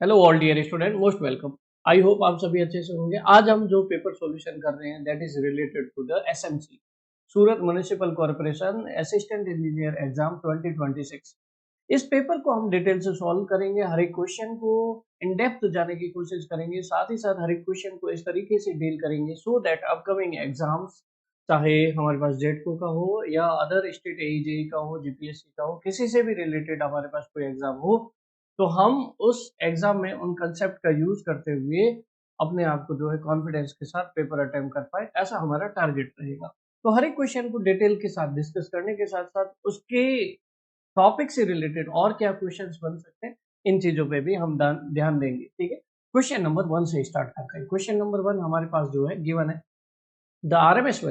Hello all dear student, most welcome. I hope आप सभी अच्छे से होंगे। आज हम जो पेपर सॉल्यूशन कर रहे हैं that is related to the SMC, Surat municipal corporation assistant engineer exam 2026। इस पेपर को हम डिटेल से सॉल्व करेंगे, हर एक क्वेश्चन को इन डेप्थ जाने की कोशिश करेंगे, साथ ही साथ हर एक क्वेश्चन को इस तरीके से डील करेंगे सो दैट अपकमिंग एग्जाम्स, चाहे हमारे पास जेडको का हो या अदर स्टेट एईजेई का हो, जीपीएससी का हो, किसी से भी रिलेटेड हमारे पास कोई एग्जाम हो, तो हम उस एग्जाम में उन कंसेप्ट का यूज करते हुए अपने आप को जो है कॉन्फिडेंस के साथ पेपर अटेम्प्ट कर पाए, ऐसा हमारा टारगेट रहेगा। तो हर एक क्वेश्चन को डिटेल के साथ डिस्कस करने के साथ साथ उसके टॉपिक से रिलेटेड और क्या क्वेश्चंस बन सकते हैं, इन चीजों पे भी हम ध्यान देंगे। ठीक है, क्वेश्चन नंबर 1 से स्टार्ट करते हैं। क्वेश्चन नंबर 1 हमारे पास जो है गिवन है, the RMS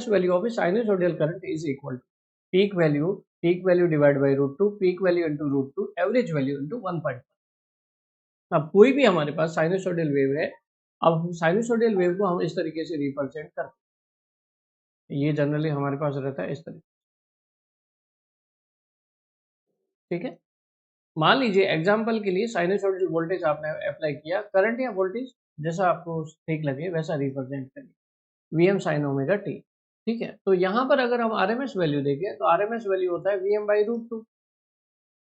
value of a sinusoidal current is equal to peak value divide by root two, peak value into root two, average value into 1.1। अब कोई भी हमारे पास साइनसोइडल वेव है, अब हम साइनसोइडल वेव को हम इस तरीके से रिप्रेजेंट करते हैं, ये जनरली हमारे पास रहता है इस तरीके। ठीक है, मान लीजिए एग्जाम्पल के लिए साइनसोइडल वोल्टेज आपने अप्लाई किया, करंट या वोल्टेज जैसा आपको ठीक लगे वैसा रिप्रेजेंट करिए, वीएम साइन ओमेगा टी। ठीक है, तो यहाँ पर अगर हम आरएमएस वैल्यू देखें तो आरएमएस वैल्यू होता है वीएम बाई रूट टू,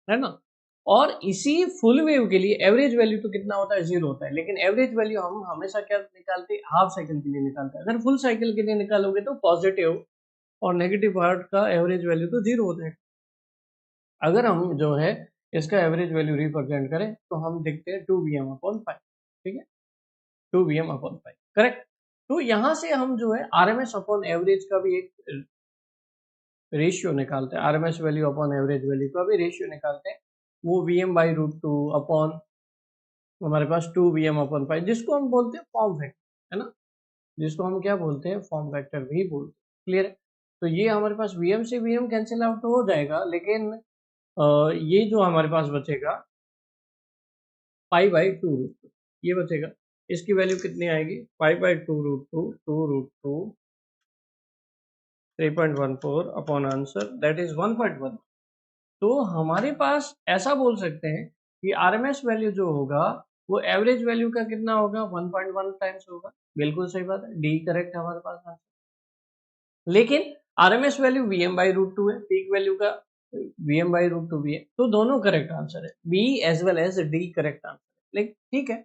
है ना। और इसी फुल वेव के लिए एवरेज वैल्यू तो कितना होता है, 0 होता है, लेकिन एवरेज वैल्यू हम हमेशा क्या निकालते हैं, हाफ साइकिल के लिए निकालते हैं। अगर फुल साइकिल के लिए निकालोगे तो पॉजिटिव और नेगेटिव पार्ट का एवरेज वैल्यू तो 0 होता है। अगर हम जो है इसका एवरेज वैल्यू रिप्रेजेंट करें तो हम देखते हैं 2Vm/5। ठीक है, 2Vm/5 करेक्ट। तो यहाँ से हम जो है आरएमएस अपॉन एवरेज का भी एक रेशियो निकालते हैं, RMS value upon average value का भी रेशियो निकालते हैं, वो Vm/√2 अपॉन हमारे पास 2Vm/5, जिसको हम बोलते हैं फॉर्म फैक्टर, है ना, जिसको हम क्या बोलते हैं, फॉर्म फैक्टर भी बोलते हैं। क्लियर है, तो ये हमारे पास Vm से Vm कैंसिल आउट तो हो जाएगा, लेकिन ये जो हमारे पास बचेगा पाई/2 रूट टू, ये बचेगा। इसकी वैल्यू कितनी आएगी, पाई/2 root two, 2√2 3.14 upon answer that is 1.1। तो हमारे पास ऐसा बोल सकते हैं कि आरएमएस वैल्यू जो होगा वो एवरेज वैल्यू का कितना होगा, 1.1 टाइम्स होगा। बिल्कुल सही बात है, डी करेक्ट है हमारे पास आंसर। लेकिन आरएमएस वैल्यू Vm/√2 है, पीक वैल्यू का Vm/√2 भी है, तो दोनों करेक्ट आंसर है, B as well as D correct answer. लेकिन ठीक है,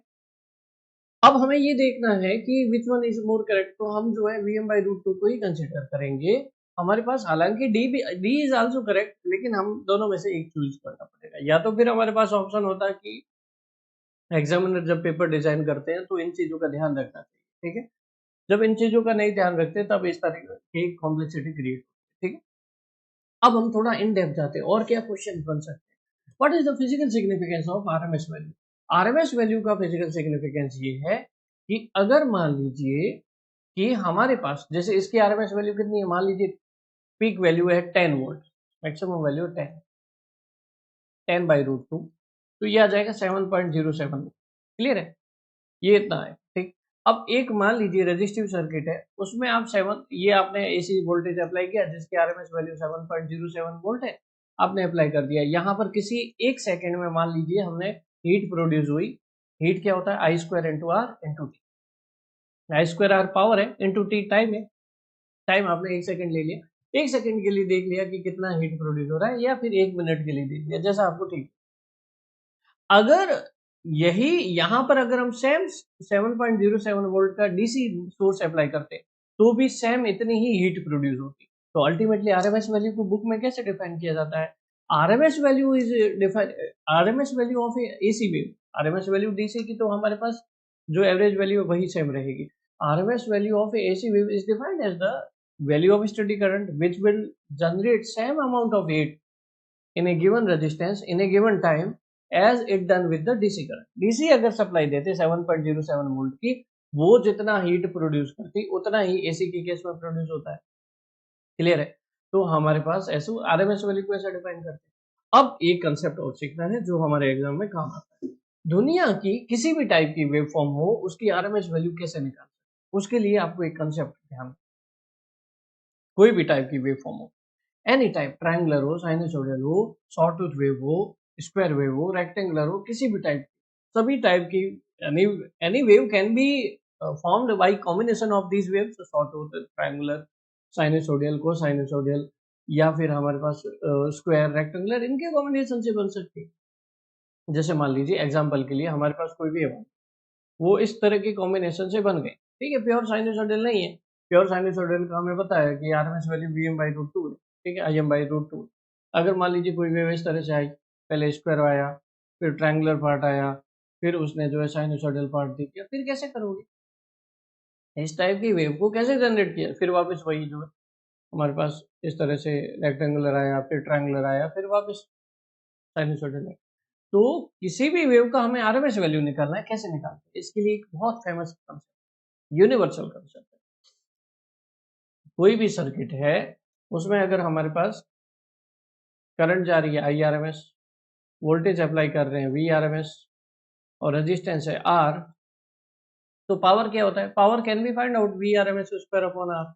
अब हमें ये देखना है कि which one is more correct, तो हम जो है Vm/√2 को ही कंसिडर करेंगे। हमारे पास हालांकि डी इज आल्सो करेक्ट, लेकिन हम दोनों में से एक चूज करना पड़ेगा, या तो फिर हमारे पास ऑप्शन होता है कि एग्जामिनर जब पेपर डिजाइन करते हैं तो इन चीजों का ध्यान रखना चाहिए। ठीक है, जब इन चीजों का नहीं ध्यान रखते तब इस तरह की कॉम्प्लेक्सिटी क्रिएट होती है। ठीक है, अब हम थोड़ा इन डेप्थ जाते हैं और क्या क्वेश्चन बन सकते हैं। What is the physical significance of RMS value. RMS value का फिजिकल सिग्निफिकेंस ये है कि अगर मान लीजिए कि हमारे पास जैसे इसकी आरएमएस वैल्यू कितनी है, मान लीजिए पीक वैल्यू है 10 वोल्ट, मैक्सिमम वैल्यू 10/√2, तो ये आ जाएगा 7.07। क्लियर है, ये इतना है। ठीक, अब एक मान लीजिए रेजिस्टिव सर्किट है, उसमें आप 7, ये आपने एसी वोल्टेज अप्लाई किया जिसकी आरएमएस वैल्यू 7.07 वोल्ट है, आपने अप्लाई कर दिया। यहाँ पर किसी एक सेकंड में मान लीजिए हमने हीट प्रोड्यूस हुई। हीट क्या होता है, I² into R into T. I² R power है, इंटू टी टाइम है। टाइम आपने एक सेकंड ले लिया, एक सेकंड के लिए देख लिया कि कितना हीट प्रोड्यूस हो रहा है, या फिर एक मिनट के लिए देख लिया, जैसा आपको ठीक। अगर यही यहाँ पर अगर हम सेम 7.07 वोल्ट का डीसी सोर्स अप्लाई करते तो भी सेम इतनी ही हीट प्रोड्यूस होती। तो अल्टीमेटली आरएमएस वैल्यू को बुक में कैसे डिफाइन किया जाता है, RMS value is define, RMS value of AC wave, RMS value DC की तो हमारे पास जो एवरेज वैल्यू है वही सेम रहेगी। RMS value of AC wave is defined as the value of steady current which will generate same amount of heat in a given resistance in a given time as it done with the DC current. DC अगर supply देते 7.07 volt की, वो जितना heat produce करती उतना ही AC के case में produce होता है। क्लियर है, तो हमारे पास ऐसे आरएमएस वैल्यू को ऐसा डिफाइन करते हैं। अब एक कंसेप्ट और सीखना है जो हमारे एग्जाम में काम आता है, दुनिया की किसी भी टाइप की वेव फॉर्म हो उसकी आरएमएस वैल्यू कैसे निकालते हैं, उसके लिए आपको एक कंसेप्ट ध्यान, कोई भी टाइप की वेव फॉर्म हो, एनी टाइप, ट्रायंगुलर हो, साइनसोइडल हो, सॉटूथ वेव हो, स्क्वायर वेव हो, रेक्टेंगुलर हो, किसी भी टाइप, सभी टाइप की any wave can be formed by combination of these waves, short होते ट्रायंगुलर, साइनसोडियल, कोसाइनसोडियल, या फिर हमारे पास स्क्वायर, रेक्टेंगुलर, इनके कॉम्बिनेशन से बन सकती है। जैसे मान लीजिए एग्जांपल के लिए हमारे पास कोई वेव है, वो इस तरह के कॉम्बिनेशन से बन गए, ठीक है, प्योर साइनसोइडल नहीं है। प्योर साइनसोइडल का हमें पता है कि आरएमएस वैल्यू Vm/√2 है, ठीक है, Im/√2। अगर मान लीजिए कोई वेव इस तरह से आई, पहले स्क्वायर आया, फिर ट्रायंगुलर पार्ट आया, फिर उसने जो है साइनसोइडल पार्ट दे दिया, फिर कैसे करोगे? इस टाइप की वेव को कैसे जनरेट किया? फिर वापस वही जो है हमारे पास इस तरह से रेक्टेंगुलर आया, फिर ट्रायंगुलर आया, फिर वापस साइनसोइडल आया। तो किसी भी वेव का हमें आरएमएस वैल्यू निकालना है, कैसे निकालते हैं? इसके लिए एक बहुत फेमस कंसेप्ट, यूनिवर्सल कंसेप्ट है। कोई भी सर्किट है, उसमें अगर हमारे पास करंट जा रही है IRMS, वोल्टेज अप्लाई कर रहे हैं VRMS, और रेजिस्टेंस है R, तो पावर क्या होता है? Power can be find out VRMS square upon R।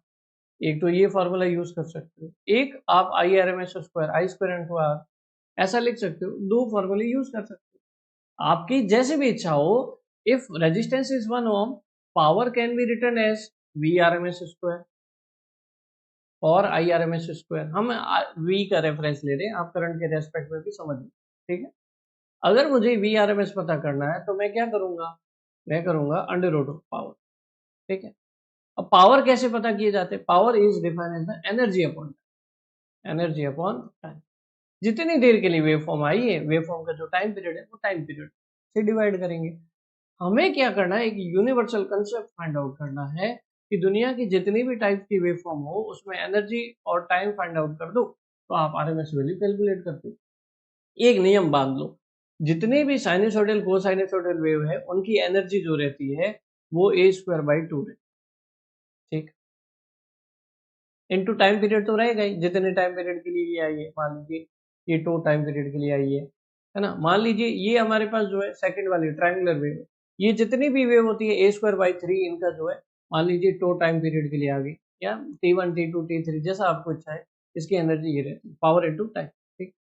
एक तो ये फॉर्मूला यूज कर सकते हो, एक आप IRMS square, I square into R, ऐसा लिख सकते हो। दो फॉर्मूले यूज कर सकते हो, आपकी जैसे भी इच्छा हो। If resistance is 1 ohm, power can be written as VRMS square और IRMS स्क्वायर। हम V का रेफरेंस ले रहे हैं, आप करंट के रेस्पेक्ट में भी समझ लीजिए, ठीक है। अगर मुझे VRMS पता करना है तो मैं क्या करूंगा? मैं करूंगा अंडर रूट ऑफ पावर, ठीक है। अब पावर कैसे पता किए जाते हैं? Power is defined as the energy upon time. जितनी देर के लिए वेव फॉर्म आई है, वेव फॉर्म का जो टाइम पीरियड है, वो टाइम पीरियड से डिवाइड करेंगे। हमें क्या करना है? एक यूनिवर्सल कंसेप्ट फाइंड आउट करना है कि दुनिया की जितनी भी टाइप की वेव फॉर्म हो, उसमें एनर्जी और टाइम फाइंड आउट कर दो, तो आप आरएमएस वैल्यू कैलकुलेट करते हो। एक नियम बांध लो, जितनी भी साइनसोइडल कोसाइनसोइडल वेव है, उनकी एनर्जी जो रहती है वो a²/2 है, ठीक। इनटू टाइम पीरियड तो रहेगा ही, जितने टाइम पीरियड के लिए ये आई है। मान लीजिए ये 2 टाइम पीरियड के लिए आई है ना। मान लीजिए ये हमारे पास जो है सेकंड वाली ट्रायंगुलर वेव है, ये जितनी भी वेव होती है a²/3, इनका जो है मान लीजिए 2 टाइम पीरियड के लिए आ गई, या T1 T2 T3 जैसा आपको इच्छा है, इसकी एनर्जी ये रहती है, पावर इनटू टाइम, ठीक।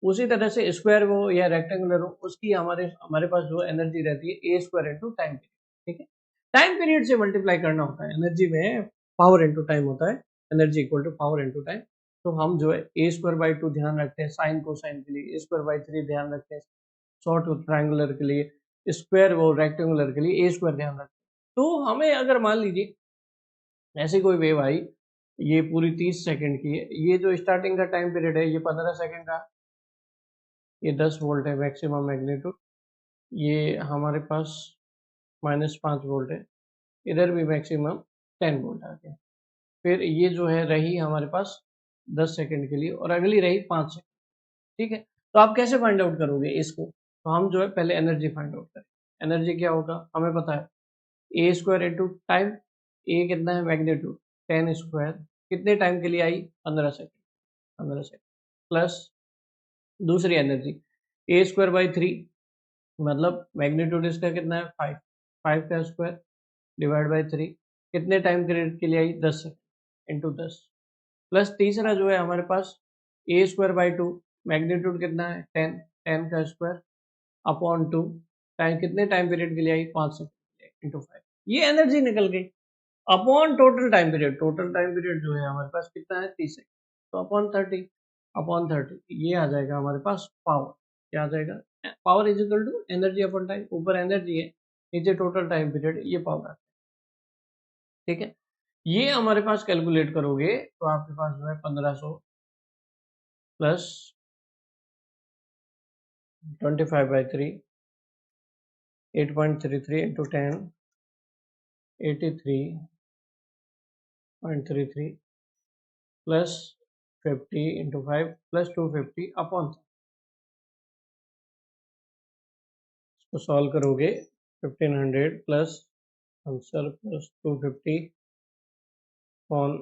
उसी तरह से स्क्वायर हो या रेक्टेंगुलर हो, उसकी हमारे हमारे पास जो एनर्जी रहती है a² इनटू टाइम पीरियड, ठीक है। टाइम पीरियड से मल्टीप्लाई करना होता है, एनर्जी में पावर इनटू टाइम होता है, energy equal to power into time. तो हम जो है a²/2 ध्यान रखते हैं साइन कोसाइन के लिए, a²/3 ध्यान रखते हैं शॉर्ट ट्रायंगुलर के लिए, स्क्वायर वो रेक्टेंगुलर के लिए a² ध्यान रखते हैं। तो हमें अगर मान लीजिए ऐसी कोई वेव आई, ये पूरी 30 सेकंड की है, ये जो स्टार्टिंग का टाइम पीरियड है ये 15 सेकंड का, ये 10 वोल्ट है मैक्सिमम मैग्नीट्यूड, ये हमारे पास -5 वोल्ट है, इधर भी मैक्सिमम 10 वोल्ट आ गया। फिर ये जो है रही हमारे पास 10 सेकंड के लिए, और अगली रही 5 सेकंड, ठीक है। तो आप कैसे फाइंड आउट करोगे इसको? तो हम जो है पहले एनर्जी फाइंड आउट करें। एनर्जी क्या होगा हमें पता है, a² इंटू टाइम, ए कितना है मैग्नीट्यूड 10², कितने टाइम के लिए आई? 15 सेकंड प्लस दूसरी एनर्जी a²/3, मतलब मैग्नीट्यूड इसका कितना है 5, 5 का स्क्वायर डिवाइड बाई 3, कितने टाइम पीरियड के लिए आई? 10 सेकंड इंटू 10, प्लस तीसरा जो है हमारे पास a²/2, मैग्नीट्यूड कितना है 10, 10 का स्क्वायर अपॉन 2, टाइम कितने टाइम पीरियड के लिए आई? 5 सेकंड इंटू 5। ये एनर्जी निकल गई upon total time period. Total time period जो है हमारे पास कितना है? 30 सेकंड, तो अपॉन 30 ये आ जाएगा हमारे पास पावर। क्या आ जाएगा? Power is equal to energy upon time, ऊपर एनर्जी है, नीचे टोटल टाइम पीरियड, ये पावर है, ठीक है। ये हमारे पास कैलकुलेट करोगे तो आपके पास जो है 1500 plus 25/3, 8.33 into 10, 83.33 plus 50 into 5 plus 250 upon, इसको सॉल्व करोगे 1500 प्लस आंसर प्लस 250 अपॉन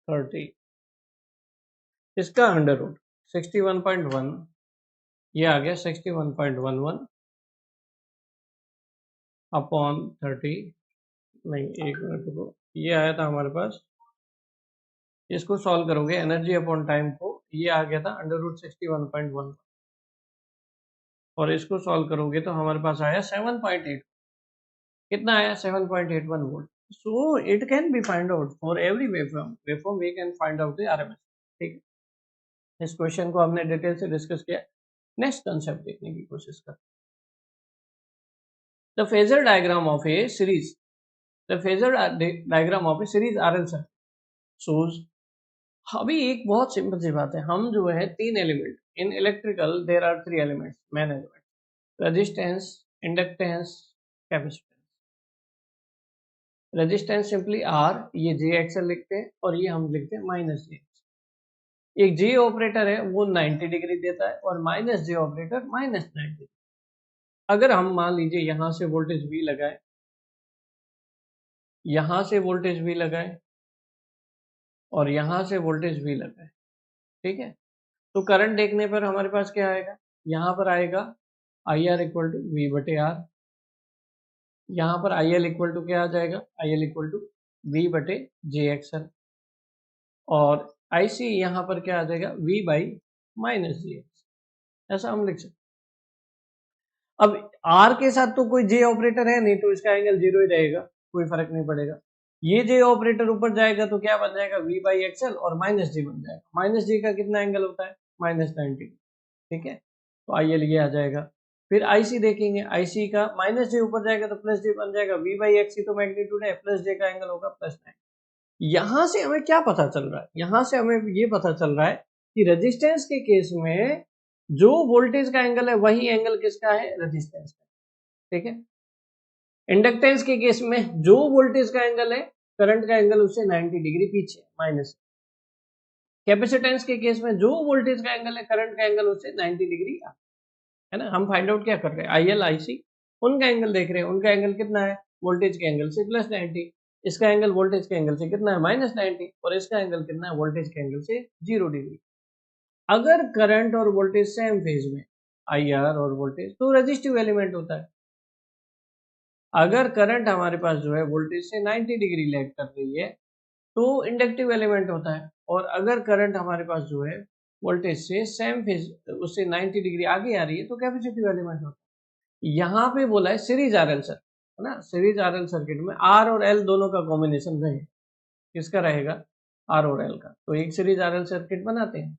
30, इसका अंडर रूट 61.1, ये आ गया 61.11 अपॉन 30, नहीं एक मिनट रुको, ये आया था हमारे पास, इसको सॉल्व करोगे एनर्जी अपॉन टाइम को, ये आ गया था अंडर रूट 61.1। और इसको सॉल्व करोगे तो हमारे पास आया 7.8, कितना आया 7.81 volt. So it can be find out for every waveform we can find out the RMS. ठीक है, इस क्वेश्चन को हमने डिटेल से डिस्कस किया। नेक्स्ट कंसेप्ट देखने की कोशिश कर, the phasor diagram of A series, the phasor diagram of A series RL circuit shows. अभी एक बहुत सिंपल सी बात है, हम जो है तीन element in electrical there are three elements, main element, resistance, inductance, capacitance. Resistance simply R, ये जे एक्सएल लिखते हैं और ये हम लिखते हैं माइनस जे। एक जे ऑपरेटर है वो 90 डिग्री देता है और माइनस जे ऑपरेटर माइनस 90। अगर हम मान लीजिए यहां से वोल्टेज वी लगाए, यहां से वोल्टेज वी लगाए और यहां से वोल्टेज वी लगाए, ठीक है, तो करंट देखने पर हमारे पास क्या आएगा, यहां पर आएगा I R equal to V बटे आर, यहाँ पर आई एल इक्वल टू क्या आ जाएगा, I L equal to V बटे जे एक्सएल, और आई सी यहाँ पर क्या आ जाएगा, V by minus J X, ऐसा हम लिख सकते। अब आर के साथ तो कोई जे ऑपरेटर है नहीं, तो इसका एंगल जीरो ही रहेगा, कोई फर्क नहीं पड़ेगा। ये जे ऑपरेटर ऊपर जाएगा तो क्या बन जाएगा, वी बाई एक्सएल और माइनस जे बन जाएगा। माइनस जे का कितना एंगल होता है, माइनस 90, ठीक है, तो आई एल ये आ जाएगा। फिर आईसी देखेंगे, आईसी का माइनस जे ऊपर जाएगा तो प्लस जे बन जाएगा, वी बाई एक्स तो मैग्नीट्यूड है, प्लस जे का एंगल होगा प्लस 90। यहां से हमें क्या पता चल रहा है, यहां से हमें ये पता चल रहा है कि रेजिस्टेंस के केस में जो वोल्टेज का एंगल है वही एंगल किसका है, रेजिस्टेंस का, ठीक है। इंडक्टेंस के केस में जो वोल्टेज का एंगल है, करंट का एंगल उससे 90 डिग्री पीछे माइनस। कैपेसिटेंस के केस में जो वोल्टेज का एंगल है, करंट का एंगल उससे 90 डिग्री है ना। हम फाइंड आउट क्या कर रहे हैं, आई एल आई सी, उनका एंगल देख रहे हैं, उनका एंगल कितना है, वोल्टेज के एंगल से प्लस 90, इसका एंगल वोल्टेज के एंगल से कितना है, माइनस 90, और इसका एंगल कितना है, वोल्टेज के एंगल से 0 डिग्री। अगर करंट और वोल्टेज सेम फेज में, आई आर और वोल्टेज, तो रेजिस्टिव एलिमेंट होता है। अगर करंट हमारे पास जो है वोल्टेज से 90 डिग्री लैग कर रही है तो इंडक्टिव एलिमेंट होता है, और अगर करंट हमारे पास जो है वोल्टेज से सेम फेज उससे 90 डिग्री आगे आ रही है तो कैपेसिटिव एलिमेंट होता है। यहाँ पे बोला है सीरीज आरएल सर्किट, है ना, सीरीज आरएल सर्किट में आर और एल दोनों का कॉम्बिनेशन रहेगा, किसका रहेगा, आर और एल का। तो एक सीरीज आरएल सर्किट बनाते हैं,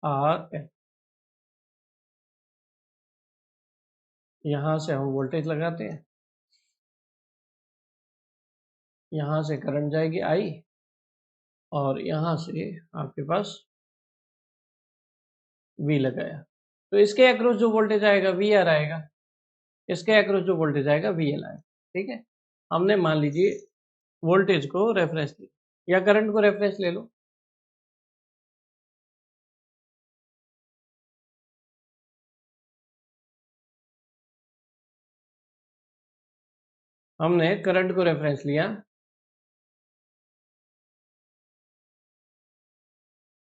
आर एल, यहां से हम वोल्टेज लगाते हैं, यहां से करंट जाएगी आई, और यहां से आपके पास वी लगाया, तो इसके अक्रॉस जो वोल्टेज आएगा वी आर आएगा, इसके अक्रॉस जो वोल्टेज आएगा वी एल आएगा, ठीक है। हमने मान लीजिए वोल्टेज को रेफरेंस लिया या करंट को रेफरेंस ले लो, हमने करंट को रेफरेंस लिया,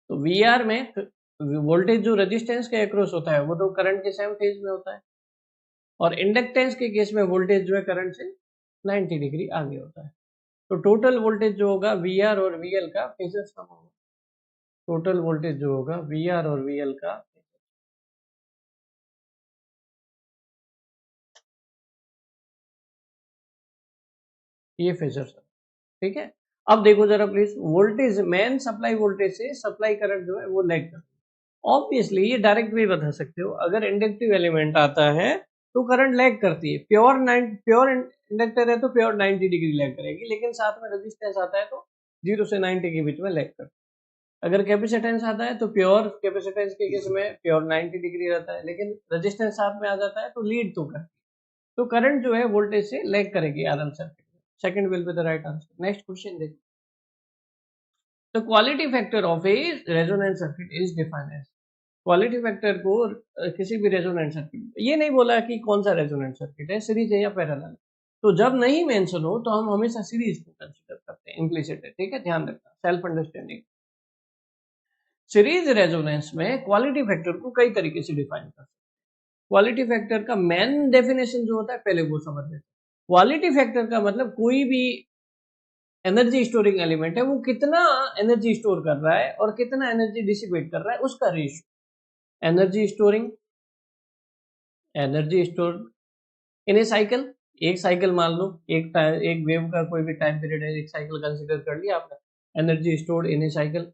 तो वी आर में वोल्टेज जो रेजिस्टेंस के अक्रॉस होता है वो तो करंट के सेम फेज में होता है, और इंडक्टेंस के केस में वोल्टेज जो है करंट से 90 डिग्री आगे होता है। तो टोटल वोल्टेज जो होगा वी आर और वी एल का फेजर सम होगा, टोटल वोल्टेज जो होगा वी आर और वी एल का ये फेजर सम, ठीक है। अब देखो जरा please, voltage main supply voltage से सप्लाई करंट जो है वो लैग करता है। ऑब्वियसली ये डायरेक्ट भी बता सकते हो, अगर इंडक्टिव एलिमेंट आता है तो करंट लैग करती है, प्योर इंडक्टर है तो प्योर 90 डिग्री लैग करेगी, लेकिन साथ में रेजिस्टेंस आता है तो 0 से 90 के बीच में लैग करती है। अगर कैपेसिटेंस आता है तो प्योर कैपेसिटेंस के केस में प्योर 90 डिग्री रहता है, लेकिन रेजिस्टेंस साथ में आ जाता है तो लीड तो करती है, तो करंट जो है वोल्टेज से लैग करेगी आरएल सर्किट में। Second will be the right answer. Next question देखो, the quality factor of a resonance circuit is defined as. Quality factor को किसी भी रेजोनेंट सर्किट, ये नहीं बोला कि कौन सा रेजोनेंट सर्किट है, सीरीज है या पैरेलल, तो जब नहीं मेंशन हो तो हम हमेशा सीरीज को कंसीडर करते हैं, इम्प्लिसिट है, ठीक है, ध्यान रखना, सेल्फ अंडरस्टैंडिंग। सीरीज रेजोनेंस में क्वालिटी फैक्टर को कई तरीके से डिफाइन कर सकते हैं। क्वालिटी फैक्टर का मेन डेफिनेशन जो होता है पहले वो समझ लेते हैं। क्वालिटी फैक्टर का मतलब कोई भी एनर्जी स्टोरिंग एलिमेंट है वो कितना एनर्जी स्टोर कर रहा है और कितना एनर्जी डिसिपेट कर रहा है उसका ratio, energy storing energy store in A cycle, एक साइकिल मान लो, एक वेव का कोई भी टाइम पीरियड है, एक साइकिल कंसीडर कर लिया आपने, energy stored in A cycle.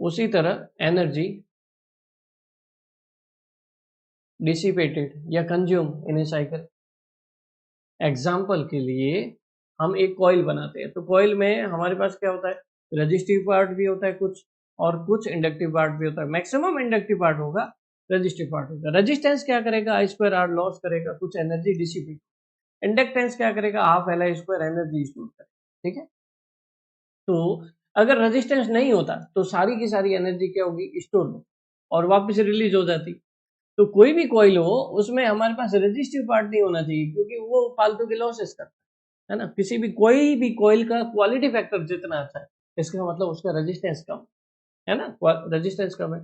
उसी तरह एनर्जी डिसिपेटेड या consume in A cycle. Example के लिए हम एक कॉइल बनाते हैं, तो कॉइल में हमारे पास क्या होता है, रजिस्टिव पार्ट भी होता है कुछ, और कुछ इंडक्टिव पार्ट भी होता है। मैक्सिमम इंडक्टिव पार्ट होगा, रजिस्टिव पार्ट होगा। रेजिस्टेंस क्या करेगा, आई स्क्वायर आर लॉस करेगा, कुछ एनर्जी डिसिपेट। इंडक्टेंस क्या करेगा, half L I square energy store करेगा। ठीक है, तो अगर रेजिस्टेंस नहीं होता तो सारी की सारी एनर्जी क्या होगी, स्टोर हो और वापस रिलीज हो जाती। तो कोई भी कॉइल हो उसमें हमारे पास रेजिस्टिव पार्ट नहीं होना चाहिए, क्योंकि वो फालतू के लॉसेस करता है ना। किसी भी कोई भी कॉइल का क्वालिटी फैक्टर जितना अच्छा है, इसका मतलब उसका रेजिस्टेंस कम है ना, रेजिस्टेंस कम है।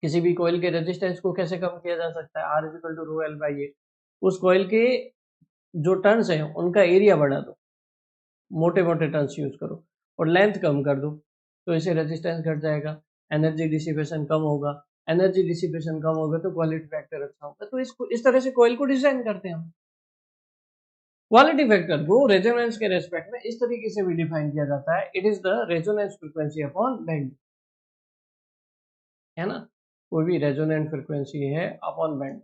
किसी भी कॉइल के रेजिस्टेंस को कैसे कम किया जा सकता है, R is equal to rho L by A. उस कॉइल के जो टर्न्स हैं उनका एरिया बढ़ा दो, मोटे मोटे टर्न्स यूज करो, और लेंथ कम कर दो, तो इसे रेजिस्टेंस घट जाएगा, एनर्जी डिसिपेशन कम होगा। एनर्जी डिसिपेशन कम होगा तो क्वालिटी फैक्टर अच्छा होगा। तो इसको इस तरह से कॉइल को डिजाइन करते हैं हम। क्वालिटी फैक्टर को रेजोनेंस के रेस्पेक्ट में इस तरीके से भी डिफाइन किया जाता है, it is the resonance frequency upon band, है ना। कोई भी रेजोनेंट फ्रीक्वेंसी है अपॉन बैंड,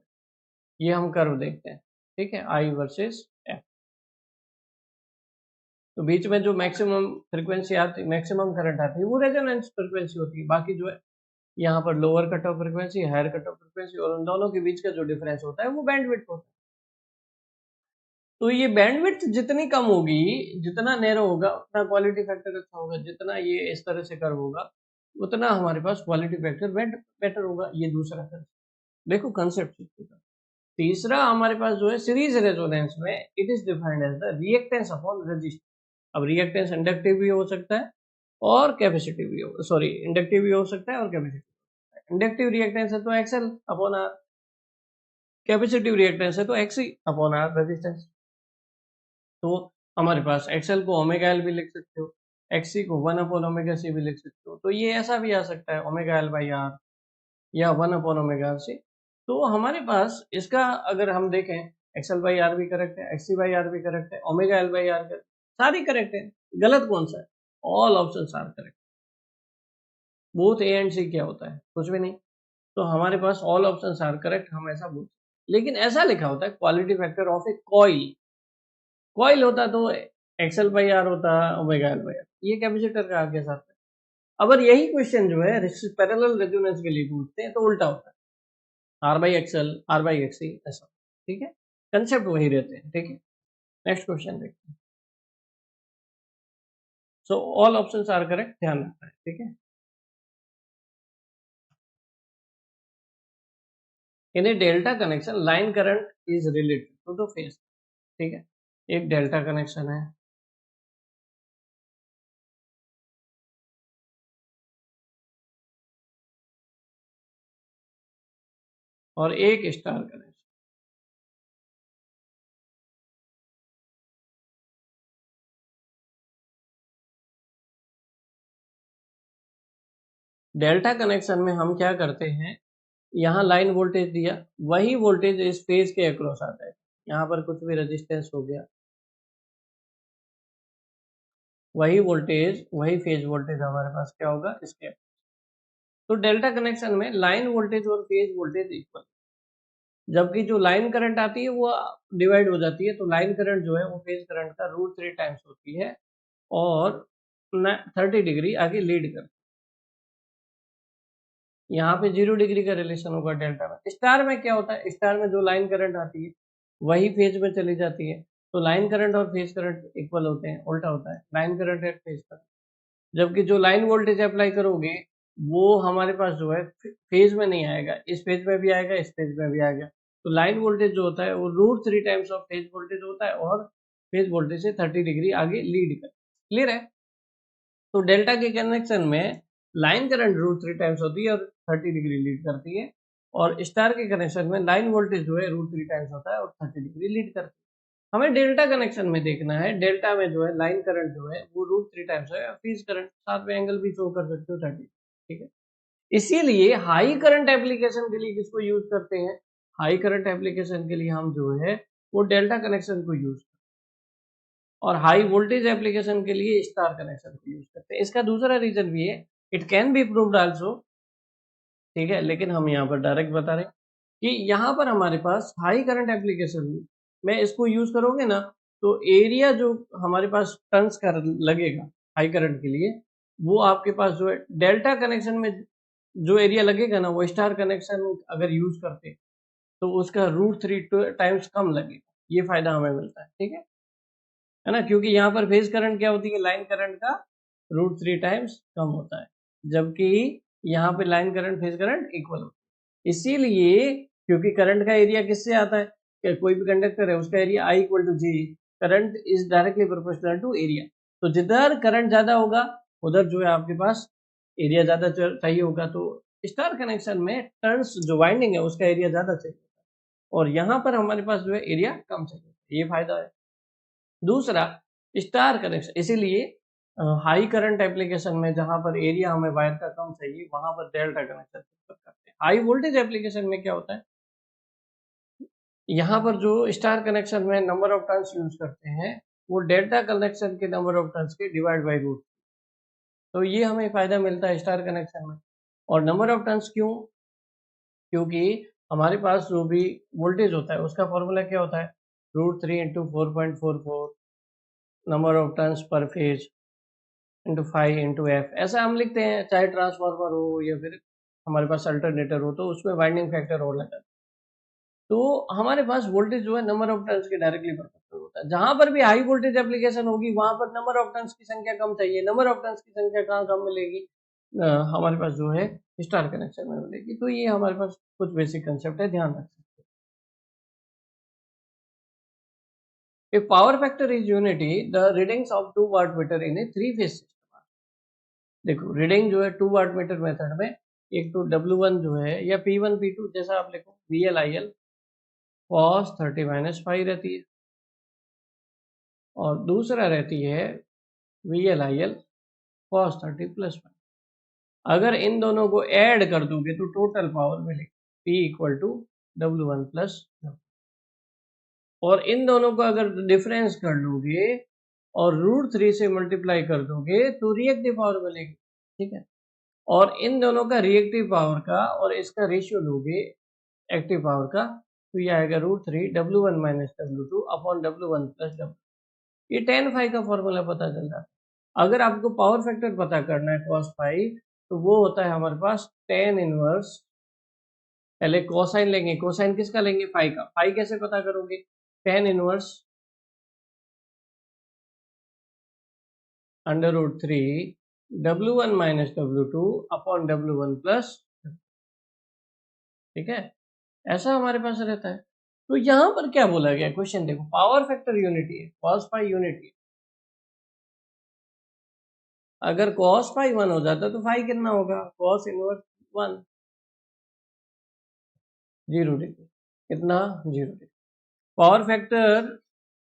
ये हम कर्व देखते हैं। ठीक है, आई वर्सेस एफ। तो बीच में जो मैक्सिमम फ्रीक्वेंसी आती, मैक्सिमम करंट आती है, वो रेजोनेंस फ्रीक्वेंसी होती है। बाकी जो है यहाँ पर lower cut off frequency, higher cut off frequency, और उन दोनों के बीच का जो डिफरेंस होता है वो बैंडविड्थ होता है। तो ये बैंडविड्थ जितनी कम होगी, जितना नैरो होगा, उतना क्वालिटी फैक्टर अच्छा होगा। जितना ये इस तरह से कर्व होगा, उतना हमारे पास क्वालिटी फैक्टर बेटर होगा। ये दूसरा कर्व, देखो कंसेप्ट। तीसरा हमारे पास जो है सीरीज रेजोनेंस में, it is defined as the reactance upon resistance. अब रिएक्टेंस इंडक्टिव भी हो सकता है और कैपेसिटिव भी हो, सॉरी इंडक्टिव भी हो सकता है और कैपेसिटिव। इंडक्टिव रिएक्टेंस है तो XL upon R, capacitive reactance है तो एक्सी अपॉन आर रेजिस्टेंस। तो हमारे पास एक्सएल को ओमेगा एल भी लिख सकते हो, एक्सी को 1 अपॉन ओमेगा सी भी लिख सकते हो। तो ये ऐसा भी आ सकता है, ओमेगा एल बाई आर या 1 अपॉन ओमेगा आर सी। तो हमारे पास इसका अगर हम देखें, एक्सएल बाई आर भी करेक्ट है, एक्सी बाई आर भी करेक्ट है, omega L by R correct, सारी करेक्ट है। गलत कौन सा है, all options are correct. Both A and C क्या होता है, कुछ भी नहीं। तो हमारे पास ऑल ऑप्शंस आर करेक्ट, हम ऐसा बोलते हैं। लेकिन ऐसा लिखा होता है quality factor of a coil, coil होता तो एक्सएल बाई आर होता, ओमेगा एल बाई आर, ये कैपेसिटर का आगे साथ है। अगर यही क्वेश्चन जो है पैरेलल रेजोनेंस के लिए पूछते हैं तो उल्टा होता है, R by XL, R by XC ऐसा। ठीक है, कंसेप्ट वही रहते हैं। ठीक है, नेक्स्ट क्वेश्चन देखते हैं। So all options are correct, ध्यान रखना है। ठीक है, in a delta connection line current is related to the phase. ठीक है, एक डेल्टा कनेक्शन है और एक स्टार कनेक्शन। डेल्टा कनेक्शन में हम क्या करते हैं, यहाँ लाइन वोल्टेज दिया, वही वोल्टेज इस फेज के अक्रॉस आता है। यहाँ पर कुछ भी रेजिस्टेंस हो गया, वही वोल्टेज, वही फेज वोल्टेज हमारे पास क्या होगा इसके। तो डेल्टा कनेक्शन में लाइन वोल्टेज और फेज वोल्टेज इक्वल, जबकि जो लाइन करंट आती है वो डिवाइड हो जाती है। तो लाइन करंट जो है वो फेज करंट का √3 टाइम्स होती है और 30 डिग्री आगे लीड करती है। यहाँ पे 0 डिग्री का रिलेशन होगा डेल्टा में। स्टार में क्या होता है, स्टार में जो लाइन करंट आती है वही फेज में चली जाती है। तो लाइन करंट और फेज करंट इक्वल होते हैं, उल्टा होता है, line current eight phase current. जबकि जो लाइन वोल्टेज अप्लाई करोगे वो हमारे पास जो है फेज में नहीं आएगा, इस फेज में भी आएगा, इस फेज में भी आएगा। तो लाइन वोल्टेज जो होता है वो √3 टाइम्स ऑफ फेज वोल्टेज होता है और फेज वोल्टेज से 30 डिग्री आगे लीड कर। क्लियर है। तो डेल्टा के कनेक्शन में लाइन करंट √3 टाइम्स होती है और 30 डिग्री लीड करती है, और स्टार के कनेक्शन में लाइन वोल्टेज जो है √3 टाइम्स होता है और 30 डिग्री लीड करती है। हमें डेल्टा कनेक्शन में देखना है, डेल्टा में जो है लाइन करंट जो है वो √3 टाइम्स है, फेज करंट साथ में एंगल भी शो कर सकते हो 30। ठीक है, इसीलिए हाई करंट एप्लीकेशन के लिए किसको यूज करते हैं, हाई करंट एप्लीकेशन के लिए हम जो है वो डेल्टा कनेक्शन को यूज करते हैं, और हाई वोल्टेज एप्लीकेशन के लिए स्टार कनेक्शन को यूज करते हैं। इसका दूसरा रीजन भी है, it can be proved also, ठीक है, लेकिन हम यहाँ पर डायरेक्ट बता रहे हैं कि यहाँ पर हमारे पास हाई करंट एप्लीकेशन में इसको यूज करोगे ना, तो एरिया जो हमारे पास टर्न्स का लगेगा हाई करंट के लिए, वो आपके पास जो है डेल्टा कनेक्शन में जो एरिया लगेगा ना, वो स्टार कनेक्शन अगर यूज करते तो उसका √3 टाइम्स कम लगेगा। ये फायदा हमें मिलता है, ठीक है ना, क्योंकि यहाँ पर फेज करंट क्या होती है, लाइन करंट का √3 टाइम्स कम होता है, जबकि यहाँ पे line current phase current equal होता है। इसीलिए क्योंकि करंट का एरिया किससे आता है, कि कोई भी कंडक्टर है उसका area I = G, current is directly proportional to area. तो जिधर करंट ज्यादा होगा उधर जो है आपके पास एरिया ज्यादा चाहिए होगा, तो स्टार कनेक्शन में टर्न्स जो वाइंडिंग है उसका एरिया ज्यादा चाहिए, और यहाँ पर हमारे पास जो है एरिया कम चाहिए, ये फायदा है। दूसरा, स्टार कनेक्शन, इसीलिए हाई करंट एप्लीकेशन में जहां पर एरिया हमें वायर का कम चाहिए वहां पर डेल्टा कनेक्शन करते हैं। हाई वोल्टेज एप्लीकेशन में क्या होता है, यहाँ पर जो स्टार कनेक्शन में नंबर ऑफ टर्न्स यूज करते हैं वो डेल्टा कनेक्शन के नंबर ऑफ टर्न्स के डिवाइड बाई रूट, तो ये हमें फायदा मिलता है स्टार कनेक्शन में। और नंबर ऑफ टर्न्स क्यों, क्योंकि हमारे पास जो भी वोल्टेज होता है उसका फॉर्मूला क्या होता है, √3 × 4.44 number of turns per phase into 5 into F, ऐसा हम लिखते हैं, चाहे ट्रांसफार्मर हो या फिर हमारे पास अल्टरनेटर हो तो उसमें वाइंडिंग फैक्टर और लगा, तो हमारे पास वोल्टेज जो है नंबर ऑफ टर्न्स के डायरेक्टली प्रोपोर्शनल होता है। जहां पर भी हाई वोल्टेज एप्लीकेशन होगी वहां पर नंबर ऑफ टर्न्स की संख्या कम चाहिए, नंबर ऑफ टर्न्स की संख्या कहाँ कम मिलेगी, हमारे पास जो है स्टार कनेक्शन में मिलेगी। तो ये हमारे पास कुछ बेसिक कंसेप्ट है, ध्यान रख सकते हैं। If power factor is unity, the readings of 2 watt meter in a 3-phase system, देखो रीडिंग जो है 2 वाट मीटर मेथड में एक तो W1 जो है या P1 P2 जैसा आप लिखो VL/IL cos 30 - 5 रहती है, और दूसरा रहती है VL/IL cos 30 + 5। अगर इन दोनों को ऐड कर दोगे तो टोटल पावर मिलेगी P = W1 + W, और इन दोनों को अगर डिफरेंस कर लोगे और √3 से मल्टीप्लाई कर दोगे तो रिएक्टिव पावर मिलेगी, ठीक है, और इन दोनों का रिएक्टिव पावर का और इसका रेशियो लोगे एक्टिव पावर का, तो ये आएगा √3 W1 - W2 upon W1 + W। ये tan phi का फॉर्मूला पता चल जाता है। अगर आपको पावर फैक्टर पता करना है cos phi, तो वो होता है हमारे पास tan इनवर्स, पहले कोसाइन लेंगे, कोसाइन किसका लेंगे, फाई का। फाई कैसे पता करोगे, tan inverse √3 W1 - W2 upon W1 + ठीक है, ऐसा हमारे पास रहता है। तो यहां पर क्या बोला गया, क्वेश्चन देखो, पावर फैक्टर यूनिटी है, cos phi यूनिटी है, अगर cos phi 1 हो जाता तो phi कितना होगा, cos इनवर्स 1, 0 डिग्री, कितना 0 degree. Power factor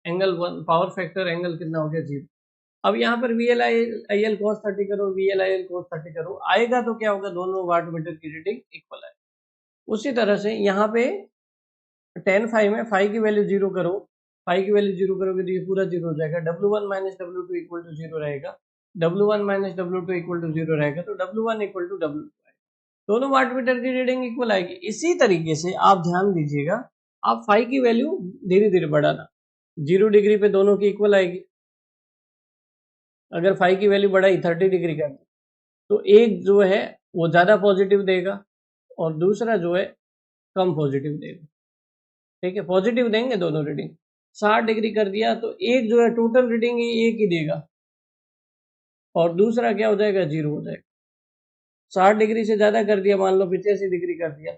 angle 1, power factor angle कितना हो गया 0। अब यहाँ पर VL/IL cos 30 करो, VL/IL cos 30 करो, आएगा तो क्या होगा, दोनों वाट मीटर की रीडिंग इक्वल है। उसी तरह से यहाँ पे tan phi में phi की वैल्यू 0 करो, phi की वैल्यू 0 करोगे तो ये पूरा 0 हो जाएगा, W1 - W2 = 0 रहेगा, W1 - W2 = 0 रहेगा, तो W1 = W2 आएगा, दोनों वाट मीटर की रीडिंग इक्वल आएगी। इसी तरीके से आप ध्यान दीजिएगा, आप phi की वैल्यू धीरे धीरे बढ़ाना, 0 डिग्री पे दोनों की इक्वल आएगी। अगर phi की वैल्यू बढ़ाई 30 डिग्री का, तो एक जो है वो ज्यादा पॉजिटिव देगा और दूसरा जो है कम पॉजिटिव देगा, ठीक है, पॉजिटिव देंगे दोनों रीडिंग। 60 डिग्री कर दिया तो एक जो है टोटल रीडिंग एक ही देगा और दूसरा क्या हो जाएगा, 0 हो जाएगा। 60 डिग्री से ज्यादा कर दिया, मान लो 85 डिग्री कर दिया,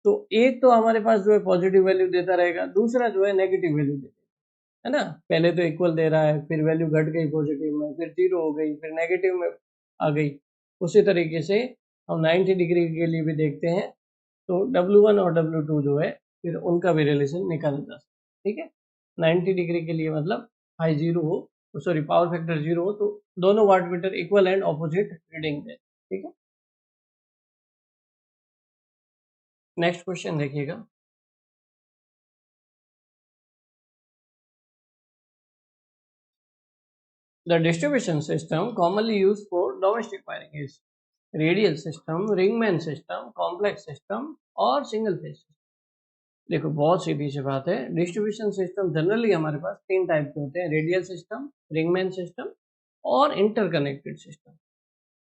तो एक तो हमारे पास जो है पॉजिटिव वैल्यू देता रहेगा, दूसरा जो है नेगेटिव वैल्यू देगा, है ना, पहले तो इक्वल दे रहा है, फिर वैल्यू घट गई पॉजिटिव में, फिर 0 हो गई, फिर नेगेटिव में आ गई। उसी तरीके से हम 90 डिग्री के लिए भी देखते हैं, तो W1 और W2 जो है फिर उनका भी रिलेशन निकाला जा सकता है, ठीक है। 90 डिग्री के लिए मतलब हाई 0 हो, सॉरी पावर फैक्टर 0 हो, तो दोनों watt meter equal and opposite reading दें, ठीक है। नेक्स्ट क्वेश्चन देखिएगा। The distribution system commonly used for domestic wiring is radial system, ringman system, complex system और सिंगल फेज सिस्टम। देखो बहुत सीधी सी बात है, डिस्ट्रीब्यूशन सिस्टम जनरली हमारे पास तीन टाइप के होते हैं, रेडियल सिस्टम, रिंगमैन सिस्टम और इंटरकनेक्टेड सिस्टम।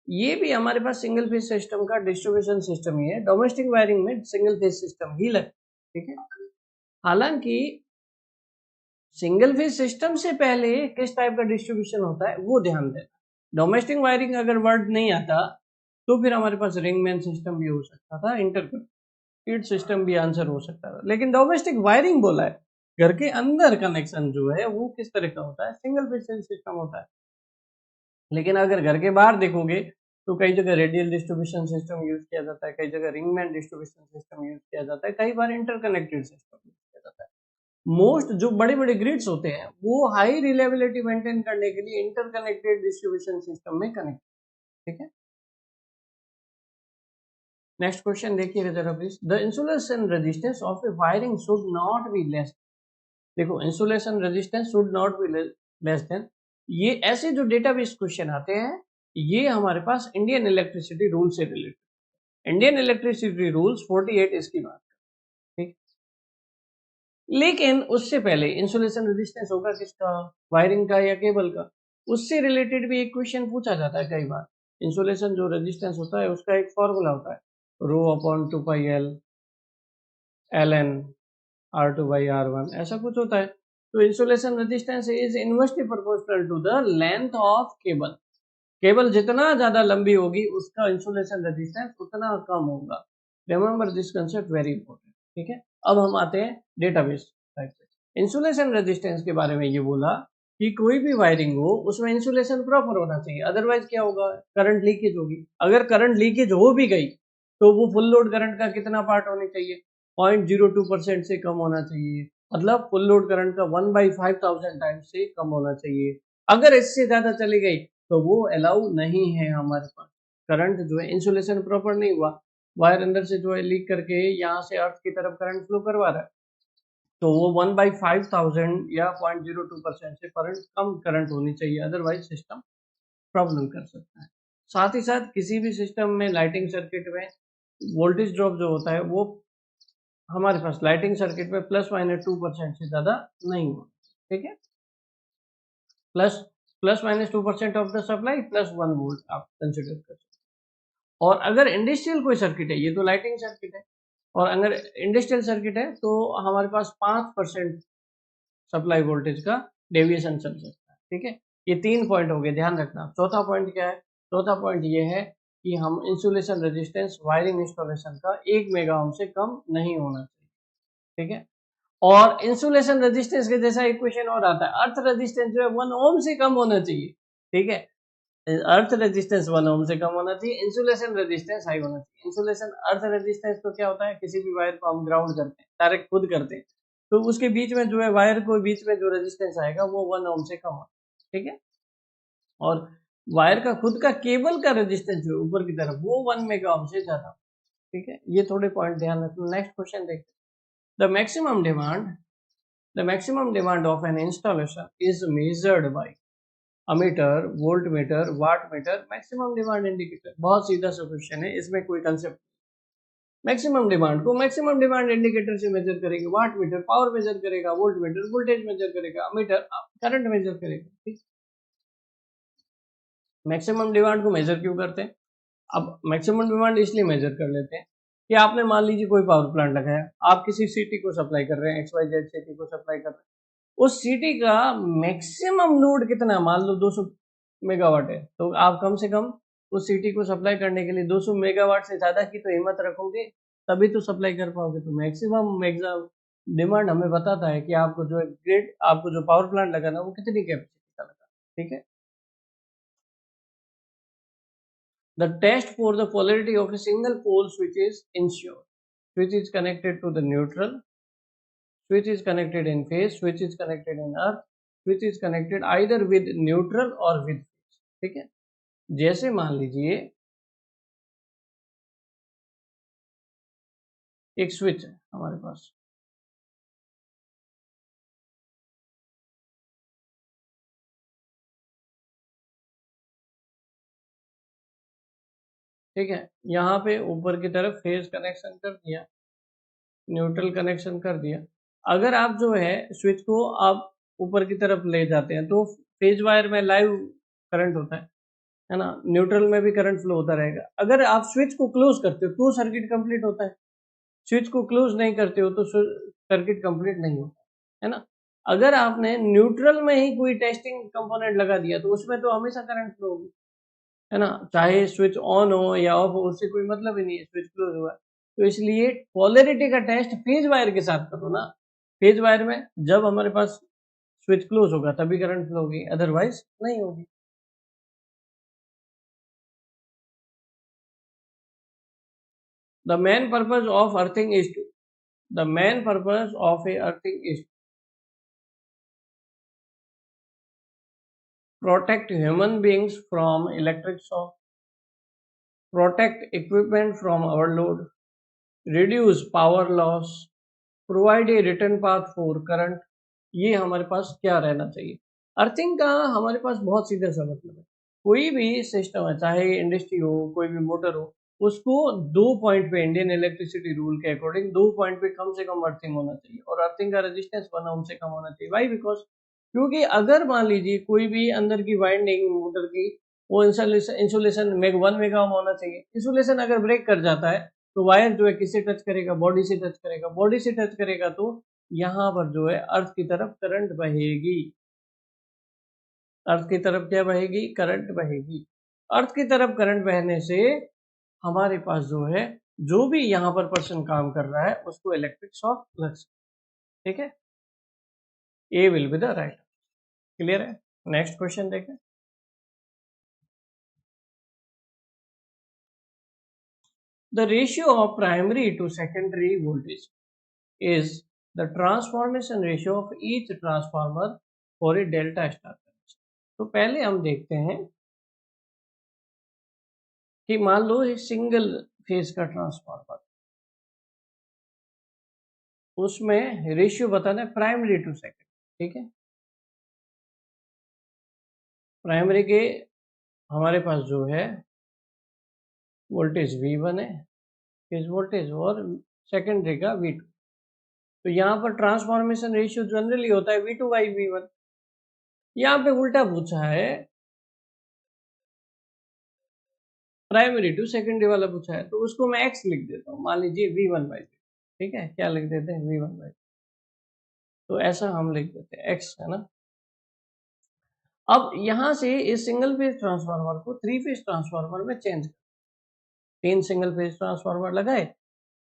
ये भी हमारे पास सिंगल फेज सिस्टम का डिस्ट्रीब्यूशन सिस्टम ही है, डोमेस्टिक वायरिंग में सिंगल फेज सिस्टम ही लगे, ठीक है। हालांकि सिंगल फेज सिस्टम से पहले किस टाइप का डिस्ट्रीब्यूशन होता है वो ध्यान देना। डोमेस्टिक वायरिंग अगर वर्ड नहीं आता तो फिर हमारे पास रिंगमैन सिस्टम भी हो सकता था, इंटरकनेक्टेड सिस्टम भी आंसर हो सकता था, लेकिन डोमेस्टिक वायरिंग बोला है, घर के अंदर कनेक्शन जो है वो किस तरह का होता है, सिंगल फेज सिस्टम होता है। लेकिन अगर घर के बाहर देखोगे तो कई जगह रेडियल डिस्ट्रीब्यूशन सिस्टम यूज किया जाता है, कई जगह रिंगमैन डिस्ट्रीब्यूशन सिस्टम यूज किया जाता है, कई बार इंटरकनेक्टेड सिस्टम यूज किया जाता है। मोस्ट जो बड़े बड़े ग्रिड्स होते हैं वो हाई रिलायबिलिटी मेंटेन करने के लिए इंटरकनेक्टेड डिस्ट्रीब्यूशन सिस्टम में कनेक्ट, ठीक है। नेक्स्ट क्वेश्चन देखिएगा जरा please. The insulation resistance of a wiring should not be less. देखो insulation resistance should not be less than, ये ऐसे जो डेटाबेस क्वेश्चन आते हैं ये हमारे पास इंडियन इलेक्ट्रिसिटी रूल से रिलेटेड। इंडियन इलेक्ट्रिसिटी रूल्स 48 इसकी बात, ठीक। लेकिन उससे पहले इंसुलेशन रेजिस्टेंस होगा किसका, वायरिंग का या केबल का, उससे रिलेटेड भी एक क्वेश्चन पूछा जाता है कई बार। इंसुलेशन जो रेजिस्टेंस होता है उसका एक फॉर्मूला होता है, rho upon 2 pi L L N R2 by R1 ऐसा कुछ होता है। तो insulation resistance is inversely proportional to the length of cable. Cable जितना ज्यादा लंबी होगी उसका इंसुलेशन रेजिस्टेंस उतना कम होगा। Remember this concept very important, ठीक है। अब हम आते हैं डेटाबेस टाइप पे। इंसुलेशन रेजिस्टेंस के बारे में ये बोला कि कोई भी वायरिंग हो उसमें इंसुलेशन प्रॉपर होना चाहिए, अदरवाइज क्या होगा, करंट लीकेज होगी। अगर करंट लीकेज हो भी गई तो वो फुल लोड करंट का कितना पार्ट होनी चाहिए, 0.02% से कम होना चाहिए, मतलब फुल लोड करंट का 1/5000 टाइम्स से कम होना चाहिए। अगर इससे ज्यादा चली गई तो वो अलाउ नहीं है हमारे पास। करंट जो है इंसुलेशन प्रॉपर नहीं हुआ, वायर अंदर से जो है लीक करके यहाँ से अर्थ की तरफ करंट फ्लो करवा रहा है, तो वो 1/5000 या 0.02% से करंट कम करंट होनी चाहिए, अदरवाइज सिस्टम प्रॉब्लम कर सकता है। साथ ही साथ किसी भी सिस्टम में लाइटिंग सर्किट में वोल्टेज ड्रॉप जो होता है वो हमारे पास लाइटिंग सर्किट में ±2% से ज्यादा नहीं होगा, ठीक है। Plus ±2% of the supply plus 1 volt आप कंसिडर कर सकते हैं। और अगर इंडस्ट्रियल कोई सर्किट है, ये तो लाइटिंग सर्किट है, और अगर इंडस्ट्रियल सर्किट है तो हमारे पास 5% सप्लाई वोल्टेज का डेविएशन चल सकता है, ठीक है। ये 3 पॉइंट हो गए, ध्यान रखना। चौथा पॉइंट क्या है, चौथा पॉइंट ये है कि हम इंसुलेशन रेजिस्टेंस वायरिंग इंस्टॉलेशन का 1 मेगा ओम से कम नहीं होना चाहिए, ठीक है। और इंसुलेशन रेजिस्टेंस के जैसा एक क्वेश्चन और आता है, अर्थ रेजिस्टेंस जो है 1 ओम से कम होना चाहिए, ठीक है। अर्थ रेजिस्टेंस 1 ओम से कम होना चाहिए, इंसुलेशन रेजिस्टेंस हाई होना चाहिए। इंसुलेशन अर्थ रेजिस्टेंस तो क्या होता है, किसी भी वायर को हम ग्राउंड करते हैं, डायरेक्ट खुद करते हैं, तो उसके बीच में जो है वायर को बीच में जो रेजिस्टेंस आएगा वो 1 ओम से कम होगा, ठीक है। और वायर का खुद का केबल का रेजिस्टेंस जो है ऊपर की तरफ वो 1 मेगा ओम से ज्यादा, ठीक है। ये थोड़े पॉइंट ध्यान रखना। नेक्स्ट क्वेश्चन देखते हैं। The maximum demand The maximum demand of an installation is measured by ammeter, voltmeter, wattmeter, maximum demand indicator। बहुत सीधा सा क्वेश्चन है, इसमें कोई कंसेप्ट। मैक्सिमम डिमांड को मैक्सिमम डिमांड इंडिकेटर से मेजर करेंगे, वाटमीटर पावर मेजर करेगा, वोल्टमीटर वोल्टेज मेजर करेगा, अमीटर करंट मेजर करेगा, ठीक। मैक्सिमम डिमांड को मेजर क्यों करते हैं, अब मैक्सिमम डिमांड इसलिए मेजर कर लेते हैं कि आपने मान लीजिए कोई पावर प्लांट लगाया, आप किसी सिटी को सप्लाई कर रहे हैं, XYZ सिटी को सप्लाई कर रहे हैं, उस सिटी का मैक्सिमम लोड कितना, मान लो 200 मेगावाट है, तो आप कम से कम उस सिटी को सप्लाई करने के लिए 200 मेगावाट से ज्यादा की तो हिम्मत रखोगे, तभी तो सप्लाई कर पाओगे। तो मैक्सिमम डिमांड हमें बताता है कि आपको जो ग्रिड, आपको जो पावर प्लांट लगाना वो कितनी कैपेसिटी का लगा, ठीक है। The test for the polarity of a single pole switch is ensured. Switch is connected to the neutral, switch is connected in phase, switch is connected in earth, switch is connected either with neutral or with phase, ठीक है। जैसे मान लीजिए एक switch है हमारे पास, ठीक है। यहाँ पे ऊपर की तरफ फेज कनेक्शन कर दिया, न्यूट्रल कनेक्शन कर दिया। अगर आप जो है स्विच को आप ऊपर की तरफ ले जाते हैं तो फेज वायर में लाइव करंट होता है ना, न्यूट्रल में भी करंट फ्लो होता रहेगा। अगर आप स्विच को क्लोज करते हो तो सर्किट कंप्लीट होता है, स्विच को क्लोज नहीं करते हो तो सर्किट कंप्लीट नहीं होता है ना। अगर आपने न्यूट्रल में ही कोई टेस्टिंग कंपोनेंट लगा दिया तो उसमें तो हमेशा करंट फ्लो होगी, है ना, चाहे स्विच ऑन हो या ऑफ हो, उससे कोई मतलब ही नहीं है, स्विच क्लोज हुआ। तो इसलिए पोलैरिटी का टेस्ट फेज वायर के साथ करो ना। फेज वायर में जब हमारे पास स्विच क्लोज होगा तभी करंट फ्लो होगी, अदरवाइज नहीं होगी। The main purpose of earthing is to the main purpose of a earthing is protect human beings from electric shock, protect equipment from overload, reduce power loss, provide a return path for current। ये हमारे पास क्या रहना चाहिए? Earthing का हमारे पास बहुत सीधा सा मतलब है, कोई भी सिस्टम है, चाहे इंडस्ट्री हो, कोई भी मोटर हो, उसको दो पॉइंट पे इंडियन इलेक्ट्रिसिटी रूल के अकॉर्डिंग दो पॉइंट पे कम से कम अर्थिंग होना चाहिए, और अर्थिंग का रेजिस्टेंस 1 ओम से कम होना चाहिए। वाई? बिकॉज क्योंकि अगर मान लीजिए कोई भी अंदर की वाइंडिंग मोटर की, वो इंसुलेशन 1 मेगा ओम होना चाहिए, इंसुलेशन अगर ब्रेक कर जाता है तो वायर जो है किससे टच करेगा? बॉडी से टच करेगा, बॉडी से टच करेगा तो यहाँ पर जो है अर्थ की तरफ करंट बहेगी, अर्थ की तरफ क्या बहेगी? करंट बहेगी। अर्थ की तरफ करंट बहने से हमारे पास जो है, जो भी यहाँ पर पर्सन काम कर रहा है उसको इलेक्ट्रिक शॉक लग सकता है, ठीक है। A will be the right. Clear है? नेक्स्ट क्वेश्चन देखें। The ratio of primary to secondary voltage is the transformation ratio of each transformer for a delta star connection। तो पहले हम देखते हैं कि मान लो ये सिंगल फेज का ट्रांसफार्मर, उसमें रेशियो बताना है प्राइमरी टू सेकेंड, ठीक है। प्राइमरी के हमारे पास जो है वोल्टेज V1 है, फेज वोल्टेज, और सेकेंडरी का V2। तो यहाँ पर ट्रांसफॉर्मेशन रेशियो जनरली होता है V2/V1। यहाँ पे उल्टा पूछा है, प्राइमरी टू सेकेंडरी वाला पूछा है, तो उसको मैं एक्स लिख देता हूँ, मान लीजिए V1/V2, ठीक है। क्या लिख देते हैं? V1/V2। तो ऐसा हम लिख देते हैं एक्स, है ना। अब यहाँ से इस सिंगल फेज ट्रांसफार्मर को थ्री फेज ट्रांसफार्मर में चेंज, तीन सिंगल फेज ट्रांसफार्मर लगाए,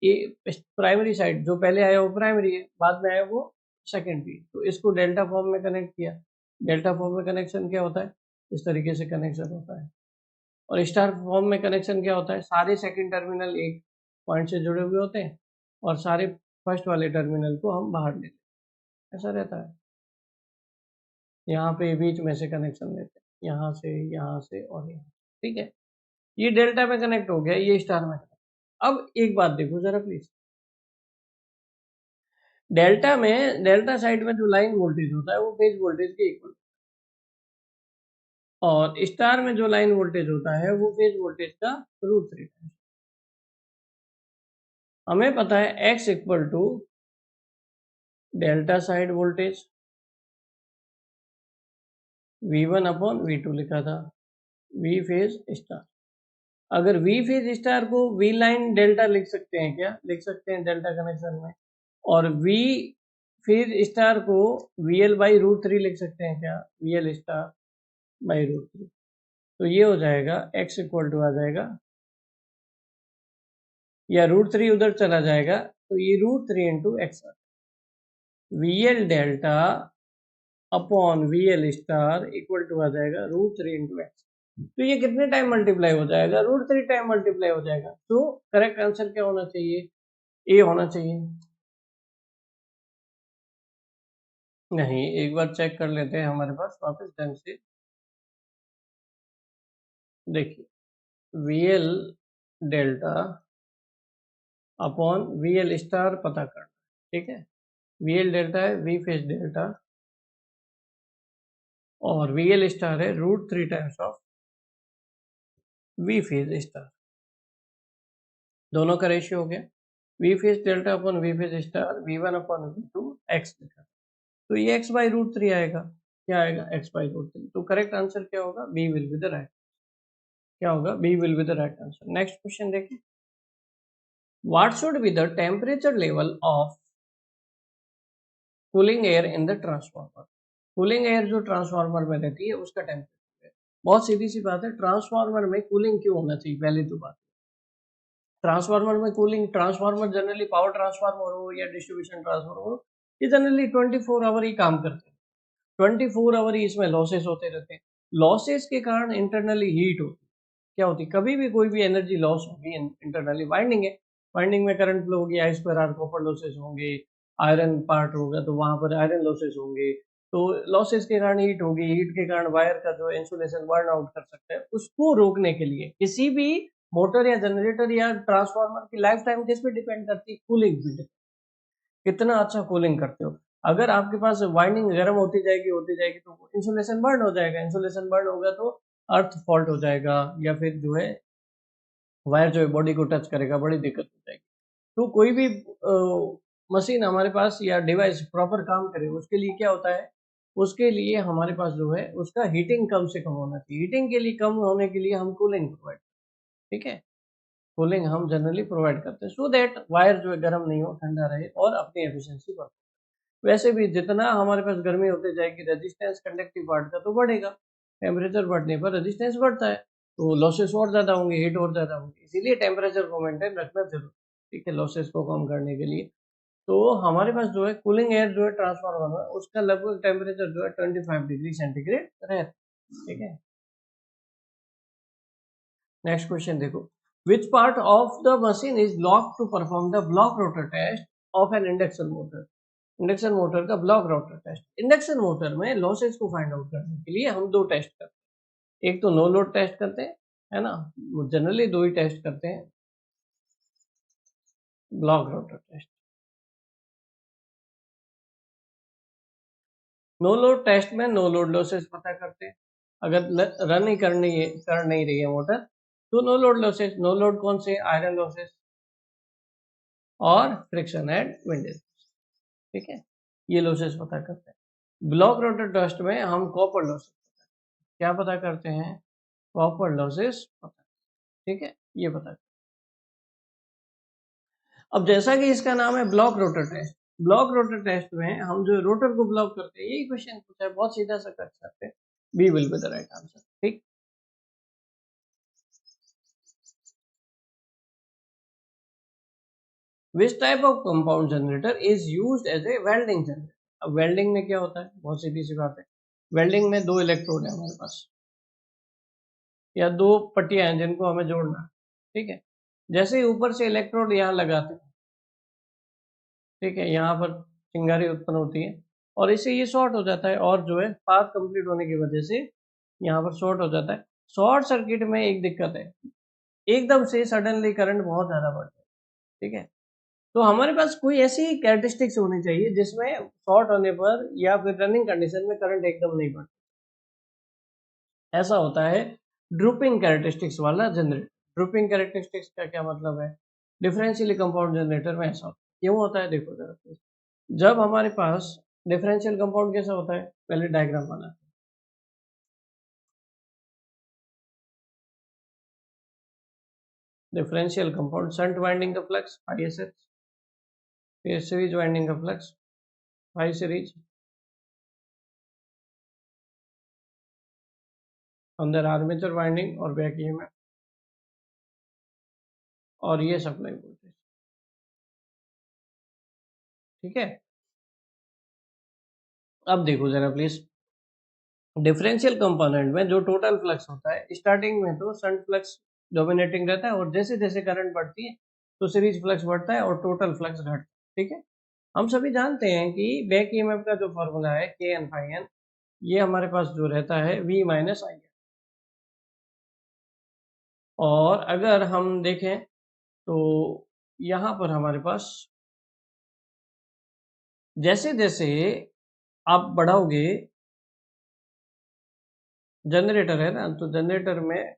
ये प्राइमरी साइड जो पहले आया वो प्राइमरी है, बाद में आया वो सेकेंडरी, तो इसको डेल्टा फॉर्म में कनेक्ट किया। डेल्टा फॉर्म में कनेक्शन क्या होता है? इस तरीके से कनेक्शन होता है। और स्टार फॉर्म में कनेक्शन क्या होता है? सारे सेकंड टर्मिनल एक पॉइंट से जुड़े हुए होते हैं और सारे फर्स्ट वाले टर्मिनल को हम बाहर लेते हैं, ऐसा रहता है। यहाँ पे बीच में से कनेक्शन लेते हैं, यहाँ से और यहाँ, ठीक है। ये डेल्टा में कनेक्ट हो गया, ये स्टार में कनेक्ट। अब एक बात देखो जरा प्लीज, डेल्टा साइड में जो लाइन वोल्टेज होता है वो फेज वोल्टेज के इक्वल, और स्टार में जो लाइन वोल्टेज होता है वो फेज वोल्टेज का √3 टाइम्स। हमें पता है x equal to delta side voltage V1/V2 लिखा था, V फेज स्टार। अगर V फेज स्टार को V लाइन डेल्टा लिख सकते हैं, क्या लिख सकते हैं डेल्टा कनेक्शन में, और V फेज स्टार को VL/√3 लिख सकते हैं, क्या VL स्टार बाई √3। तो ये हो जाएगा x इक्वल टू आ जाएगा, या √3 उधर चला जाएगा तो ये √3 into X, VL delta upon VL star equal to आ जाएगा √3 इंटू एक्स। तो ये कितने टाइम मल्टीप्लाई हो जाएगा? √3 टाइम मल्टीप्लाई हो जाएगा। तो करेक्ट आंसर क्या होना चाहिए? ए होना चाहिए। नहीं, एक बार चेक कर लेते हैं हमारे पास वापस ढंग से। देखिए VL delta upon V L star पता करना, ठीक है। वी एल डेल्टा है वी फेज डेल्टा और वी एल स्टार है √3 times of V phase star, दोनों का रेशियो हो गया। V phase delta upon V phase star V1 upon V2 x लिखा, तो ये x बाई √3 आएगा। क्या आएगा? x by √3। तो करेक्ट आंसर क्या होगा? B will be the right, क्या होगा? B will be the right answer. Next question देखिए, what should be the temperature level of cooling air in the transformer. Cooling air जो transformer में रहती है उसका टेम्परेचर है। बहुत सीधी सी बात है, ट्रांसफार्मर में कूलिंग क्यों होना चाहिए? पहली तो बात, ट्रांसफार्मर में cooling, transformer generally power transformer हो या डिस्ट्रीब्यूशन ट्रांसफार्मर हो, ये जनरली 24 आवर ही काम करते हैं। 24 आवर ही इसमें लॉसेस होते रहते हैं। लॉसेस के कारण इंटरनली हीट होती है। क्या होती है? कभी भी कोई भी एनर्जी लॉस होगी इंटरनली, वाइंडिंग है, वाइंडिंग में करंट फ्लो होगी, आई स्क्वायर आर कॉपर लॉसेस होंगे, आयरन पार्ट होगा तो वहां पर आयरन लॉसेस होंगे, तो लॉसेस के कारण हीट होगी, हीट के कारण वायर का जो इंसुलेशन बर्न आउट कर सकता है। उसको रोकने के लिए किसी भी मोटर या जनरेटर या ट्रांसफार्मर की लाइफ टाइम किस पे डिपेंड करती है? कूलिंग पे। कितना अच्छा कूलिंग करते हो। अगर आपके पास वाइंडिंग गर्म होती जाएगी तो इंसुलेशन बर्न हो जाएगा, इंसुलेशन बर्न होगा तो अर्थ फॉल्ट हो जाएगा, या फिर जो है वायर जो है बॉडी को टच करेगा, बड़ी दिक्कत हो जाएगी। तो कोई भी मशीन हमारे पास या डिवाइस प्रॉपर काम करे उसके लिए क्या होता है? उसके लिए हमारे पास जो है उसका हीटिंग कम से कम होना चाहिए। हीटिंग के लिए कम होने के लिए हम कूलिंग प्रोवाइड, ठीक है, कूलिंग हम जनरली प्रोवाइड करते हैं, सो दैट वायर जो है गर्म नहीं हो, ठंडा रहे और अपनी एफिशिएंसी बढ़े। वैसे भी जितना हमारे पास गर्मी होती जाएगी, रेजिस्टेंस कंडक्टिव पार्ट का तो बढ़ेगा, टेम्परेचर बढ़ने पर रेजिस्टेंस बढ़ता है, तो लॉसेस और ज़्यादा होंगे, हीट और ज़्यादा होंगी, इसीलिए टेम्परेचर को मेंटेन रखना जरूरी, ठीक है, लॉसेस को कम करने के लिए। तो हमारे पास जो है कूलिंग एयर जो है ट्रांसफार्मर में, उसका लगभग टेम्परेचर जो है 25 डिग्री सेंटीग्रेड रहता है, ठीक है। नेक्स्ट क्वेश्चन देखो, which part of the machine is lock to perform the block rotor test of an induction motor. Induction motor का block rotor test. Induction motor में लॉसेस को फाइंड आउट करने के लिए हम दो टेस्ट करते हैं, एक तो नो लोड टेस्ट करते हैं, है ना, जनरली दो ही टेस्ट करते हैं, block rotor test. No load test में नो लोड लॉसेस पता करते हैं, अगर रन ही कर नहीं रही है मोटर तो no load losses. No load कौन से? आयरन लॉसेस और फ्रिक्शन एंड विंडेज, ठीक है, ये लॉसेस पता करते हैं। ब्लॉक रोटर टेस्ट में हम कॉपर लॉसेस क्या पता करते हैं? कॉपर लॉसेस पता, ठीक है, ये पता। अब जैसा कि इसका नाम है block rotor test, block rotor test में हम जो रोटर को ब्लॉक करते हैं, यही क्वेश्चन पूछा है, बहुत सीधा सा कर सकते हैं, B will be the right answer, ठीक। Which type of compound generator is used as a welding generator. अब वेल्डिंग में क्या होता है? बहुत सीधी सी बात है, वेल्डिंग में दो इलेक्ट्रोड है हमारे पास, या दो पट्टियां हैं जिनको हमें जोड़ना है, ठीक है। जैसे ही ऊपर से इलेक्ट्रोड यहाँ लगाते हैं, ठीक है, यहाँ पर चिंगारी उत्पन्न होती है और इससे ये शॉर्ट हो जाता है, और जो है पाथ कंप्लीट होने की वजह से यहाँ पर शॉर्ट हो जाता है। शॉर्ट सर्किट में एक दिक्कत है, एकदम से सडनली करंट बहुत ज्यादा बढ़ जाए, ठीक है। तो हमारे पास कोई ऐसी कैरेक्टरिस्टिक्स होनी चाहिए जिसमें शॉर्ट होने पर या फिर रनिंग कंडीशन में करंट एकदम नहीं बढ़ता। ऐसा होता है ड्रूपिंग कैरेक्टरिस्टिक्स वाला जनरेटर। ड्रूपिंग कैरेक्टरिस्टिक्स का क्या मतलब है? डिफरेंशियली कंपाउंड जनरेटर में ऐसा होता है। क्यों होता है? देखो जरा, जब हमारे पास डिफरेंशियल कंपाउंड कैसा होता है, पहले डायग्राम बनाते हैं। डिफरेंशियल कंपाउंड, शंट वाइंडिंग का फ्लक्स ISH, फिर सीरीज वाइंडिंग का फ्लक्स I सीरीज, अंदर आर्मेचर वाइंडिंग और बैक EMF, और ये सप्लाई वोल्टेज, ठीक है। अब देखो जरा प्लीज, डिफरेंशियल कंपोनेंट में जो टोटल फ्लक्स होता है, स्टार्टिंग में तो शंट फ्लक्स डोमिनेटिंग रहता है, और जैसे जैसे करंट बढ़ती है तो सीरीज फ्लक्स बढ़ता है और टोटल फ्लक्स घटता है, ठीक है। हम सभी जानते हैं कि बैक ईएमएफ का जो फॉर्मूला है Kn phi n, ये हमारे पास जो रहता है V माइनस आई। और अगर हम देखें तो यहाँ पर हमारे पास जैसे जैसे आप बढ़ाओगे, जनरेटर है ना, तो जनरेटर में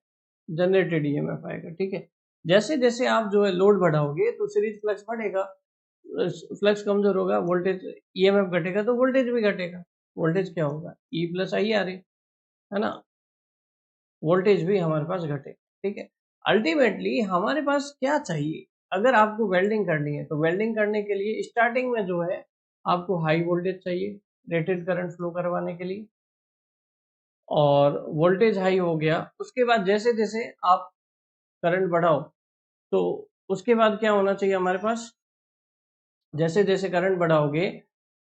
जनरेटेड ईएमएफ आएगा, ठीक है। जैसे जैसे आप जो है लोड बढ़ाओगे तो सीरीज फ्लक्स बढ़ेगा, फ्लक्स कमजोर होगा, वोल्टेज ईएमएफ घटेगा तो वोल्टेज भी घटेगा। वोल्टेज क्या होगा, ई प्लस आई आर है ना, वोल्टेज भी हमारे पास घटेगा, ठीक है। अल्टीमेटली हमारे पास क्या चाहिए, अगर आपको वेल्डिंग करनी है तो वेल्डिंग करने के लिए स्टार्टिंग में जो है आपको हाई वोल्टेज चाहिए रेटेड करंट फ्लो करवाने के लिए, और वोल्टेज हाई हो गया, उसके बाद जैसे जैसे आप करंट बढ़ाओ तो उसके बाद क्या होना चाहिए हमारे पास, जैसे जैसे करंट बढ़ाओगे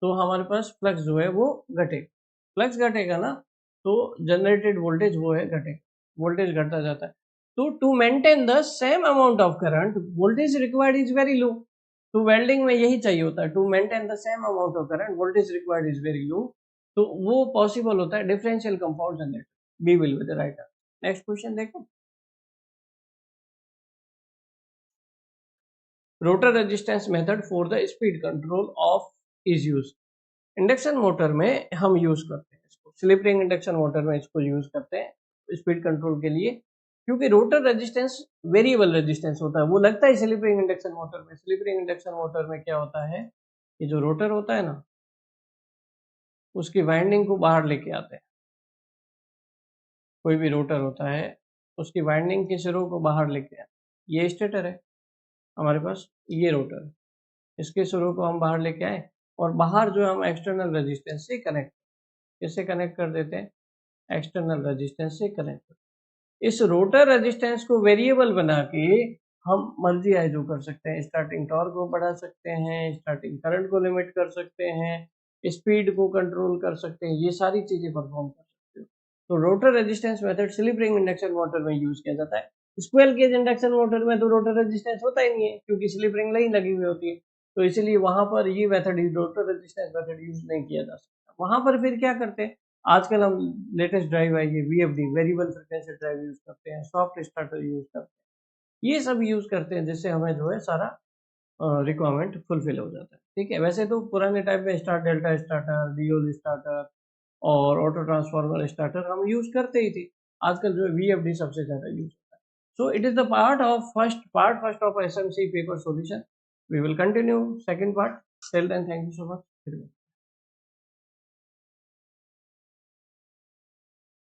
तो हमारे पास फ्लक्स जो है वो घटेगा, फ्लक्स घटेगा ना तो जनरेटेड वोल्टेज वो है घटेगा, वोल्टेज घटता जाता है। तो to maintain the same amount of current voltage required is very low. तो वेल्डिंग में यही चाहिए होता है, to maintain the same amount of current voltage required is very low. तो वो पॉसिबल होता है differential compound generator. B will be the right answer. Next question देखो, rotor resistance method for the speed control of is use. Induction motor में हम use करते हैं इसको, स्लिप रिंग इंडक्शन मोटर में इसको यूज करते हैं स्पीड कंट्रोल के लिए, क्योंकि रोटर रेजिस्टेंस वेरिएबल रेजिस्टेंस होता है, वो लगता है स्लिप रिंग इंडक्शन मोटर में। स्लिप रिंग इंडक्शन मोटर में क्या होता है कि जो रोटर होता है ना उसकी वाइंडिंग को बाहर लेके आते हैं, कोई भी रोटर होता है उसकी वाइंडिंग के सिरों को बाहर लेके आते हैं। ये स्टेटर है हमारे पास, ये रोटर है, इसके सिरों को हम बाहर लेके आए और बाहर जो हम एक्सटर्नल रेजिस्टेंस से कनेक्ट, कैसे कनेक्ट कर देते हैं, एक्सटर्नल रेजिस्टेंस से कनेक्ट। इस रोटर रेजिस्टेंस को वेरिएबल बना के हम मर्जी आए जो कर सकते हैं, स्टार्टिंग टॉर्क को बढ़ा सकते हैं, स्टार्टिंग करंट को लिमिट कर सकते हैं, स्पीड को कंट्रोल कर सकते हैं, ये सारी चीजें परफॉर्म कर सकते हो। तो rotor resistance method slip ring induction motor में यूज किया जाता है। स्क्वेयर केज इंडक्शन मोटर में तो रोटर रेजिस्टेंस होता ही नहीं है, क्योंकि स्लिप रिंग नहीं लगी हुई होती है, तो इसलिए वहां पर ये method, rotor resistance method use नहीं किया जा सकता। वहां पर फिर क्या करते हैं, आजकल हम लेटेस्ट ड्राइव आई है VFD, variable frequency drive use करते हैं, सॉफ्ट स्टार्टर यूज करते हैं, ये सब यूज करते हैं जिससे हमें जो है सारा रिक्वायरमेंट फुलफिल हो जाता है, ठीक है। वैसे तो पुराने टाइप में star delta starter, Deol starter और ऑटो ट्रांसफॉर्मर स्टार्टर हम यूज करते ही थे, आजकल जो है वीएफडी सबसे ज्यादा यूज होता है। So it is the part first of SMC paper solution. We will continue second part. Till then thank you so much.